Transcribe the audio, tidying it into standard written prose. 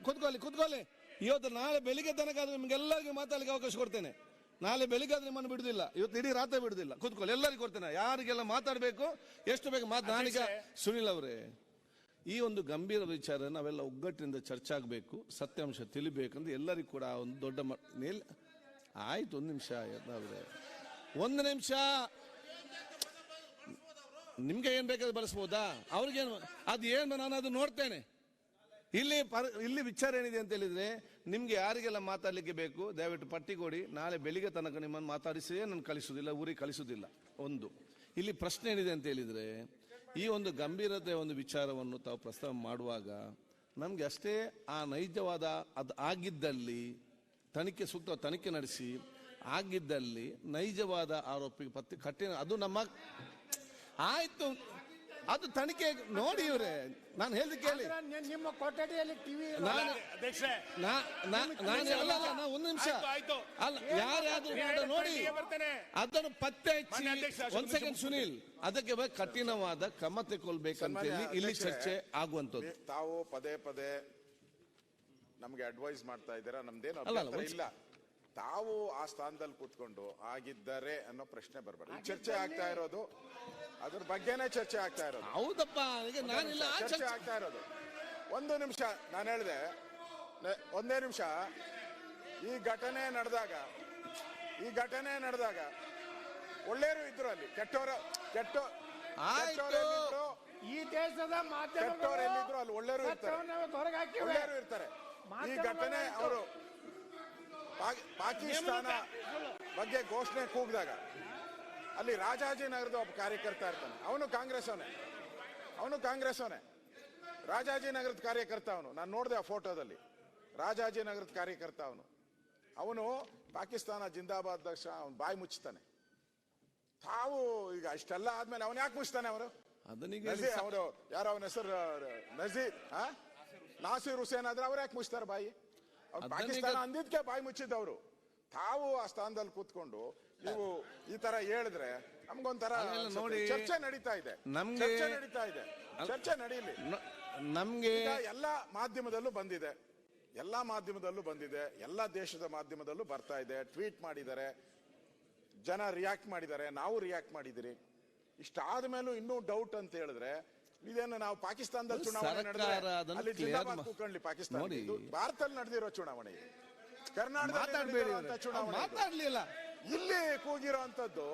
ಕೂತ್ಕೊಳ್ಳಿ. ಇವತ್ತು ನಾಳೆ ಬೆಳಿಗ್ಗೆ ತನಕ ಆದ್ರೆ ನಿಮ್ಗೆಲ್ಲರಿಗೂ ಮಾತಾಡಲಿಕ್ಕೆ ಅವಕಾಶ ಕೊಡ್ತೇನೆ. ನಾಳೆ ಬೆಳಿಗ್ಗೆ ಆದ್ರೆ ನಿಮ್ಮನ್ನು ಬಿಡುದಿಲ್ಲ, ಇವತ್ತು ಇಡೀ ರಾತ್ರಿ ಬಿಡುದಿಲ್ಲ. ಕೂತ್ಕೊಳ್ಳಿ, ಎಲ್ಲರಿಗೂ ಕೊಡ್ತೇನೆ, ಯಾರಿಗೆಲ್ಲ ಮಾತಾಡಬೇಕು ಎಷ್ಟು ಬೇಕು ನಾನೀಗ. ಸುನಿಲ್ ಅವರೇ, ಈ ಒಂದು ಗಂಭೀರ ವಿಚಾರ ನಾವೆಲ್ಲ ಒಗ್ಗಟ್ಟಿನಿಂದ ಚರ್ಚೆ ಆಗಬೇಕು, ಸತ್ಯಾಂಶ ತಿಳಿಬೇಕಂದ್ರೆ ಎಲ್ಲರಿಗೂ ಕೂಡ ಒಂದು ದೊಡ್ಡ ಆಯ್ತು. ಒಂದು ನಿಮಿಷ ಅವರೇ, ಒಂದು ನಿಮಿಷ. ನಿಮ್ಗೆ ಏನ್ ಬೇಕಾದ್ರೆ ಬಳಸ್ಬೋದಾ? ಅವ್ರಿಗೇನು ಅದು ಏನು ನಾನು ಅದು ನೋಡ್ತೇನೆ. ಇಲ್ಲಿ ವಿಚಾರ ಏನಿದೆ ಅಂತ ಹೇಳಿದ್ರೆ, ನಿಮ್ಗೆ ಯಾರಿಗೆಲ್ಲ ಮಾತಾಡ್ಲಿಕ್ಕೆ ಬೇಕು ದಯವಿಟ್ಟು ಪಟ್ಟಿ ಕೊಡಿ. ನಾಳೆ ಬೆಳಿಗ್ಗೆ ತನಕ ನಿಮ್ಮನ್ನು ಮಾತಾಡಿಸಿಯೇ ನಾನು ಕಳಿಸುವುದಿಲ್ಲ, ಊರಿಗೆ ಕಳಿಸುವುದಿಲ್ಲ. ಒಂದು ಇಲ್ಲಿ ಪ್ರಶ್ನೆ ಏನಿದೆ ಅಂತ ಹೇಳಿದ್ರೆ, ಈ ಒಂದು ಗಂಭೀರತೆ ಒಂದು ವಿಚಾರವನ್ನು ತಾವು ಪ್ರಸ್ತಾವ ಮಾಡುವಾಗ ನಮ್ಗೆ ಅಷ್ಟೇ ಆ ನೈಜವಾದ ಅದು ಆಗಿದ್ದಲ್ಲಿ ಸೂಕ್ತ ತನಿಖೆ ನಡೆಸಿ ಆಗಿದ್ದಲ್ಲಿ ನೈಜವಾದ ಆರೋಪಿಗೆ ಪತ್ತೆ ಕಠಿಣ ಅದು ನಮ್ಮ ಆಯ್ತು, ಅದು ತನಿಖೆ ನೋಡಿ. ಇವ್ರೆ ನಾನು ಹೇಳಿದ ಕೇಳಿ, ನಿಮ್ಮ ಕೊಠಡಿಯಲ್ಲಿ ಟಿವಿ ಒಂದು ನಿಮಿಷ ಅಲ್ಲ, ಯಾರಾದ್ರೂ ನೋಡಿ ಅದನ್ನು ಪತ್ತೆ ಹಚ್ಚಿ. ಒಂದ್ ಸೆಕೆಂಡ್ ಸುನೀಲ್, ಅದಕ್ಕೆ ಕಠಿಣವಾದ ಕ್ರಮ ತೆಗೊಳ್ಬೇಕಂತ ಹೇಳಿ ಇಲ್ಲಿ ಚರ್ಚೆ ಆಗುವಂತದ್ದು. ತಾವು ಪದೇ ಪದೇ ನಮ್ಗೆ ಅಡ್ವೈಸ್ ಮಾಡ್ತಾ ಇದ್ದೀರಾ, ನಮ್ದೇನು ಇಲ್ಲ. ತಾವು ಆ ಸ್ಥಾನದಲ್ಲಿ ಕೂತ್ಕೊಂಡು ಆಗಿದ್ದಾರೆ ಅನ್ನೋ ಪ್ರಶ್ನೆ ಬರಬಾರ್ದು. ಚರ್ಚೆ ಆಗ್ತಾ ಇರೋದು ಅದ್ರ ಬಗ್ಗೆನೇ ಚರ್ಚೆ ಆಗ್ತಾ ಇರೋದು. ಹೌದಪ್ಪ, ಚರ್ಚೆ ಆಗ್ತಾ ಇರೋದು. ಒಂದು ನಿಮಿಷ ನಾನು ಹೇಳಿದೆ, ಒಂದೇ ನಿಮಿಷ. ಈ ಘಟನೆ ನಡೆದಾಗ ಒಳ್ಳೆಯವರು ಇದ್ರು, ಅಲ್ಲಿ ಕೆಟ್ಟವರು ಈ ದೇಶದ ಎಲ್ಲಿದ್ರು ಅಲ್ಲಿ ಒಳ್ಳೆಯವರು ಇರ್ತಾರೆ. ಈ ಘಟನೆ ಅವರು ಪಾಕಿಸ್ತಾನ ಬಗ್ಗೆ ಘೋಷಣೆ ಕೂಗಿದಾಗ ಅಲ್ಲಿ ರಾಜಾಜಿನಗರದ ಒಬ್ಬ ಕಾರ್ಯಕರ್ತ ಇರ್ತಾನೆ, ಅವನು ಕಾಂಗ್ರೆಸ್ ಅವನೇ. ರಾಜಾಜಿನಗರದ ಕಾರ್ಯಕರ್ತ ಅವನು, ನಾನು ನೋಡಿದೆ ಆ ಫೋಟೋದಲ್ಲಿ. ರಾಜಾಜಿನಗರದ ಕಾರ್ಯಕರ್ತ ಅವನು ಪಾಕಿಸ್ತಾನ ಜಿಂದಾಬಾದ್ ದಕ್ಷ ಅವನು ಬಾಯಿ ಮುಚ್ಚುತ್ತಾನೆ. ತಾವು ಈಗ ಇಷ್ಟೆಲ್ಲ ಆದ್ಮೇಲೆ ಅವನು ಯಾಕೆ ಮುಚ್ತಾನೆ? ಅವರು ಯಾರೋ ಅವನ ಹೆಸರು ನಾಸೀರ್ ಹುಸೇನ್ ಆದ್ರೆ ಅವ್ರು ಯಾಕೆ ಮುಚ್ತಾರೆ ಬಾಯಿ? ಪಾಕಿಸ್ತಾನ ಅಂದಿದ್ಕೆ ಬಾಯಿ ಮುಚ್ಚಿದ್ದವರು. ತಾವು ಆ ಸ್ಥಾನದಲ್ಲಿ ಕೂತ್ಕೊಂಡು ನೀವು ಈ ತರ ಹೇಳಿದ್ರೆ ನಮ್ಗೊಂಥರ ನೋಡಿ. ಚರ್ಚೆ ನಡೀತಾ ಇದೆ, ಚರ್ಚೆ ನಡೀಲಿ. ನಮ್ಗೆ ಎಲ್ಲಾ ಮಾಧ್ಯಮದಲ್ಲೂ ಬಂದಿದೆ, ಎಲ್ಲಾ ದೇಶದ ಮಾಧ್ಯಮದಲ್ಲೂ ಬರ್ತಾ ಇದೆ. ಟ್ವೀಟ್ ಮಾಡಿದ್ದಾರೆ, ಜನ ರಿಯಾಕ್ಟ್ ಮಾಡಿದ್ದಾರೆ, ನಾವು ರಿಯಾಕ್ಟ್ ಮಾಡಿದಿರಿ. ಇಷ್ಟಾದ ಮೇಲೂ ಇನ್ನೂ ಡೌಟ್ ಅಂತ ಹೇಳಿದ್ರೆ ಇದೇನು ನಾವು ಪಾಕಿಸ್ತಾನದಲ್ಲಿ ಚುನಾವಣೆ ನಡೆದ್ರೆ ಕೂತ್ಕೊಳ್ಳಿ. ಪಾಕಿಸ್ತಾನ ಭಾರತದಲ್ಲಿ ನಡೆದಿರೋ ಚುನಾವಣೆ, ಕರ್ನಾಟಕದಲ್ಲಿ ಚುನಾವಣೆ, ಇಲ್ಲಿ ಕೂಗಿರೋ ಅಂತದ್ದು